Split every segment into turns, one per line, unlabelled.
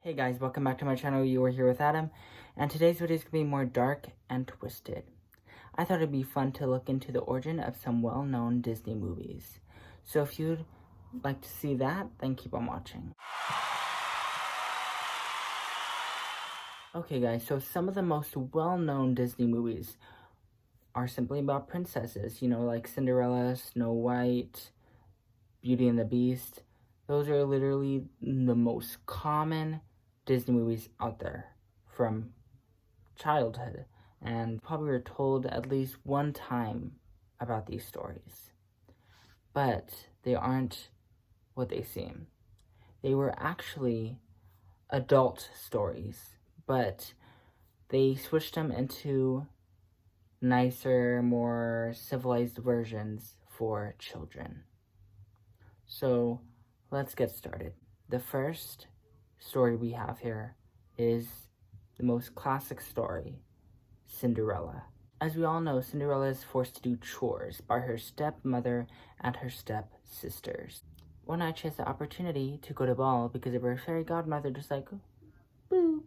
Hey guys, welcome back to my channel. You are here with Adam, and today's video is going to be more dark and twisted. I thought it'd be fun to look into the origin of some well-known Disney movies. So if you'd like to see that, then keep on watching. Okay guys, so some of the most well-known Disney movies are simply about princesses, like Cinderella, Snow White, Beauty and the Beast. Those are literally the most common Disney movies out there from childhood, and probably were told at least one time about these stories. But they aren't what they seem. They were actually adult stories, but they switched them into nicer, more civilized versions for children. So let's get started. The first story we have here is the most classic story, Cinderella. As we all know, Cinderella is forced to do chores by her stepmother and her stepsisters. One night she has the opportunity to go to ball because of her fairy godmother just like, boop,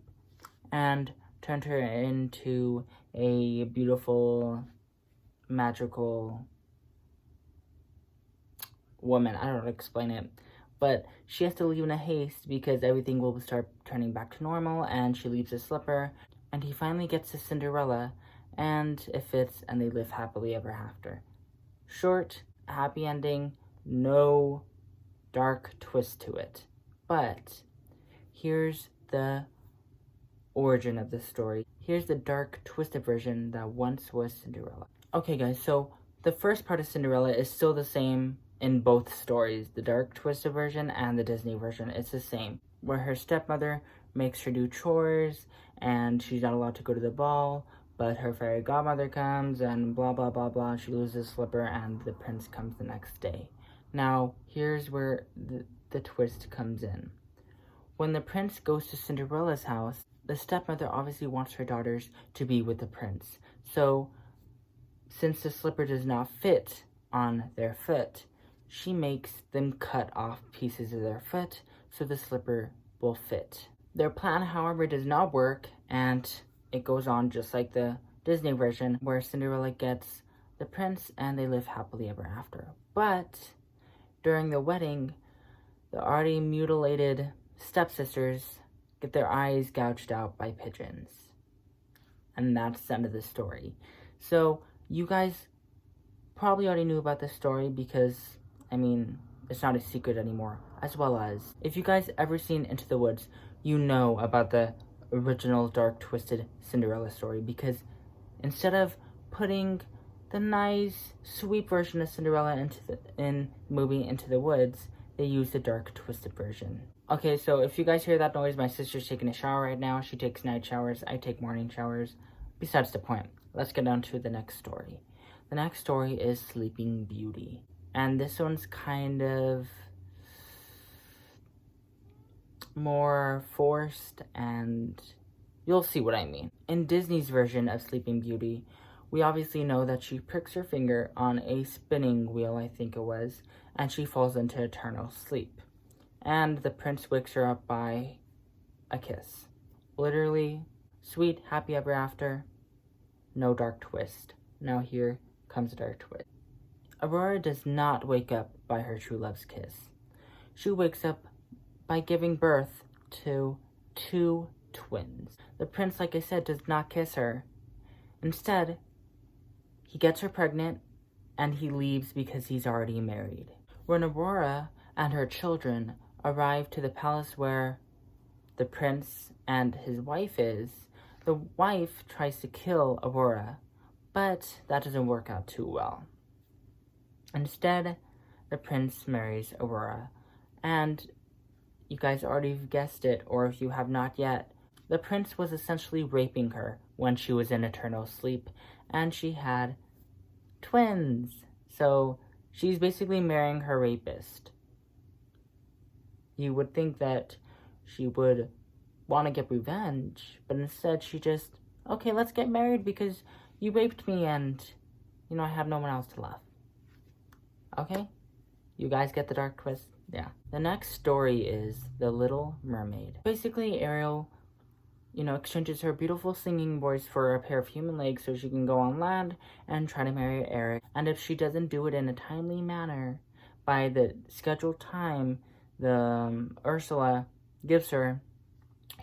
and turned her into a beautiful, magical woman. I don't know how to explain it. But she has to leave in a haste because everything will start turning back to normal, and she leaves a slipper, and he finally gets to Cinderella, and it fits, and they live happily ever after. Short, happy ending, no dark twist to it. But here's the origin of the story. Here's the dark, twisted version that once was Cinderella. Okay guys, so the first part of Cinderella is still the same in both stories, the dark twisted version and the Disney version. It's the same, where her stepmother makes her do chores and she's not allowed to go to the ball, but her fairy godmother comes and blah blah blah blah, she loses a slipper and the prince comes the next day. Now here's where the twist comes in. When the prince goes to Cinderella's house, the stepmother obviously wants her daughters to be with the prince. So since the slipper does not fit on their foot, she makes them cut off pieces of their foot so the slipper will fit. Their plan, however, does not work, and it goes on just like the Disney version, where Cinderella gets the prince and they live happily ever after. But during the wedding, the already mutilated stepsisters get their eyes gouged out by pigeons. And that's the end of the story. So you guys probably already knew about this story because, it's not a secret anymore. As well as, if you guys ever seen Into the Woods, you know about the original dark twisted Cinderella story, because instead of putting the nice sweet version of Cinderella in the movie Into the Woods, they used the dark twisted version. Okay, so if you guys hear that noise, my sister's taking a shower right now. She takes night showers, I take morning showers. Besides the point, let's get on to the next story. The next story is Sleeping Beauty. And this one's kind of more forced, and you'll see what I mean. In Disney's version of Sleeping Beauty, we obviously know that she pricks her finger on a spinning wheel, I think it was, and she falls into eternal sleep. And the prince wakes her up by a kiss. Literally, sweet, happy ever after, no dark twist. Now here comes a dark twist. Aurora does not wake up by her true love's kiss. She wakes up by giving birth to 2 twins. The prince, like I said, does not kiss her. Instead, he gets her pregnant and he leaves because he's already married. When Aurora and her children arrive to the palace where the prince and his wife is, the wife tries to kill Aurora, but that doesn't work out too well. Instead, the prince marries Aurora, and you guys already guessed it, or if you have not yet, the prince was essentially raping her when she was in eternal sleep, and she had twins. So she's basically marrying her rapist. You would think that she would want to get revenge, but instead she just, okay, let's get married because you raped me and, I have no one else to love. Okay? You guys get the dark twist? Yeah. The next story is The Little Mermaid. Basically, Ariel, exchanges her beautiful singing voice for a pair of human legs so she can go on land and try to marry Eric. And if she doesn't do it in a timely manner by the scheduled time the Ursula gives her,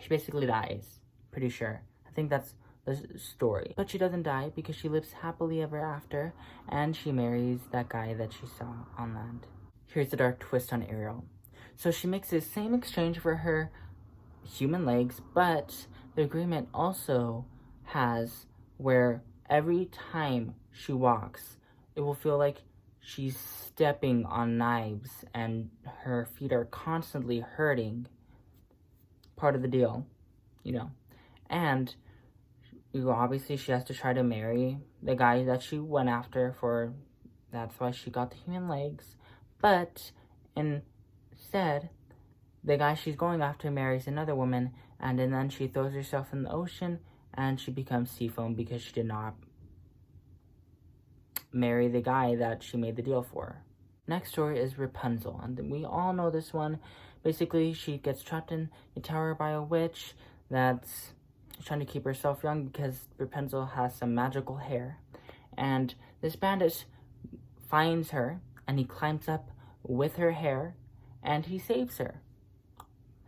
she basically dies. Pretty sure. I think that's the story. But she doesn't die because she lives happily ever after and she marries that guy that she saw on land. Here's the dark twist on Ariel. So she makes the same exchange for her human legs, but the agreement also has where every time she walks, it will feel like she's stepping on knives and her feet are constantly hurting. Part of the deal, And obviously she has to try to marry the guy that she went after for, that's why she got the human legs. But instead, the guy she's going after marries another woman, and then she throws herself in the ocean, and she becomes sea foam because she did not marry the guy that she made the deal for. Next story is Rapunzel, and we all know this one. Basically, she gets trapped in a tower by a witch that's trying to keep herself young because Rapunzel has some magical hair. And this bandit finds her, and he climbs up with her hair, and he saves her.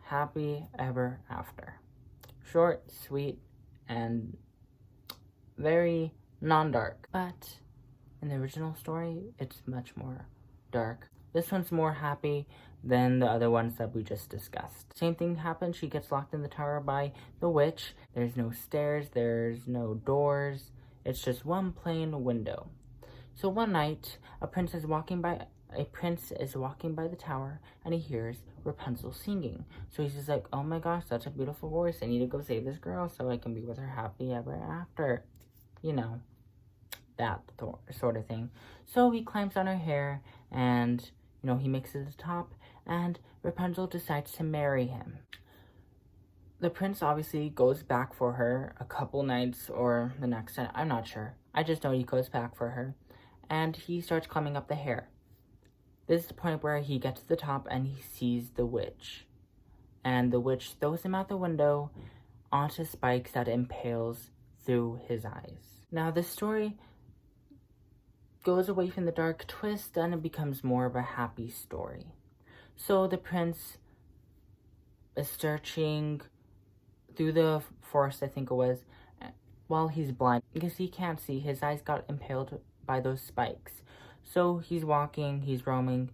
Happy ever after. Short, sweet, and very non-dark. But in the original story, it's much more dark. This one's more happy than the other ones that we just discussed. Same thing happens. She gets locked in the tower by the witch. There's no stairs. There's no doors. It's just one plain window. So one night, a prince is walking by the tower, and he hears Rapunzel singing. So he's just like, oh my gosh, such a beautiful voice. I need to go save this girl so I can be with her happy ever after. That sort of thing. So he climbs on her hair, and, he makes it to the top, and Rapunzel decides to marry him. The prince obviously goes back for her a couple nights or the next night. I'm not sure. I just know he goes back for her, and he starts climbing up the hair. This is the point where he gets to the top and he sees the witch. And the witch throws him out the window onto spikes that impales through his eyes. Now, this story goes away from the dark twist and it becomes more of a happy story. So the prince is searching through the forest, I think it was, while he's blind because he can't see. His eyes got impaled by those spikes. So he's walking, he's roaming,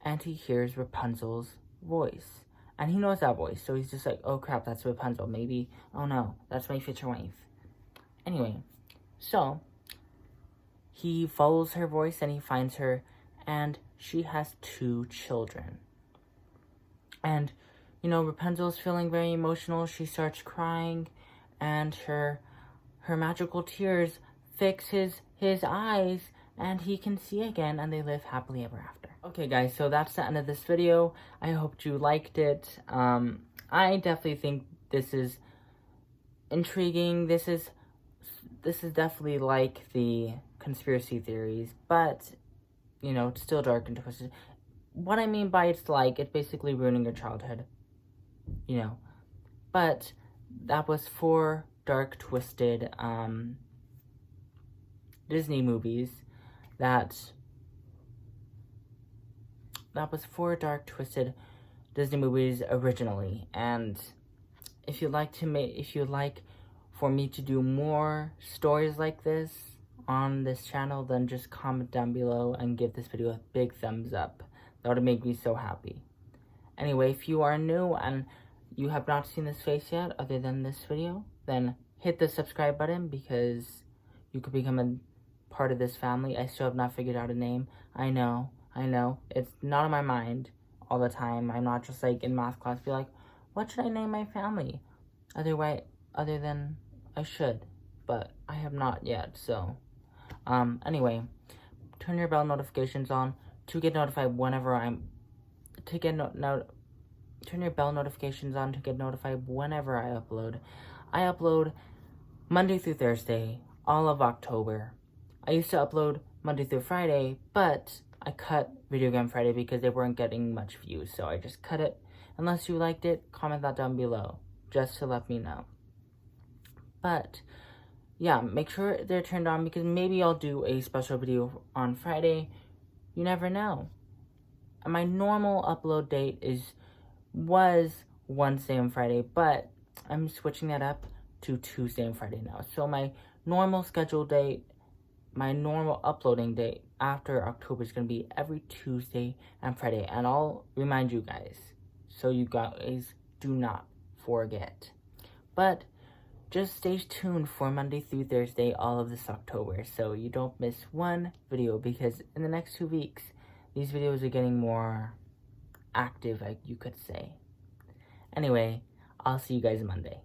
and he hears Rapunzel's voice. And he knows that voice, so he's just like, oh crap, that's Rapunzel. Maybe, oh no, that's my future wife. Anyway, so he follows her voice and he finds her, and she has 2 children. And, Rapunzel's feeling very emotional. She starts crying, and her magical tears fix his eyes, and he can see again, and they live happily ever after. Okay, guys, so that's the end of this video. I hope you liked it. I definitely think this is intriguing. This is definitely like the conspiracy theories, but, it's still dark and twisted. What I mean by it's basically ruining your childhood, But that was 4 dark, twisted, Disney movies that was 4 dark, twisted Disney movies originally. And if you'd like for me to do more stories like this on this channel, then just comment down below and give this video a big thumbs up. That would make me so happy. Anyway, if you are new and you have not seen this face yet other than this video, then hit the subscribe button because you could become a part of this family. I still have not figured out a name. I know. It's not on my mind all the time. I'm not just in math class be like, what should I name my family? Other than I should, but I have not yet. So, anyway, turn your bell notifications on to get notified whenever turn your bell notifications on to get notified whenever I upload. I upload Monday through Thursday, all of October. I used to upload Monday through Friday, but I cut Video Game Friday because they weren't getting much views, so I just cut it. Unless you liked it, comment that down below, just to let me know. But, yeah, make sure they're turned on because maybe I'll do a special video on Friday. You never know. And my normal upload date was Wednesday and Friday, but I'm switching that up to Tuesday and Friday now. So my normal scheduled date, my normal uploading date after October is going to be every Tuesday and Friday. And I'll remind you guys, so you guys do not forget. But just stay tuned for Monday through Thursday all of this October, so you don't miss one video, because in the next 2 weeks, these videos are getting more active, you could say. Anyway, I'll see you guys Monday.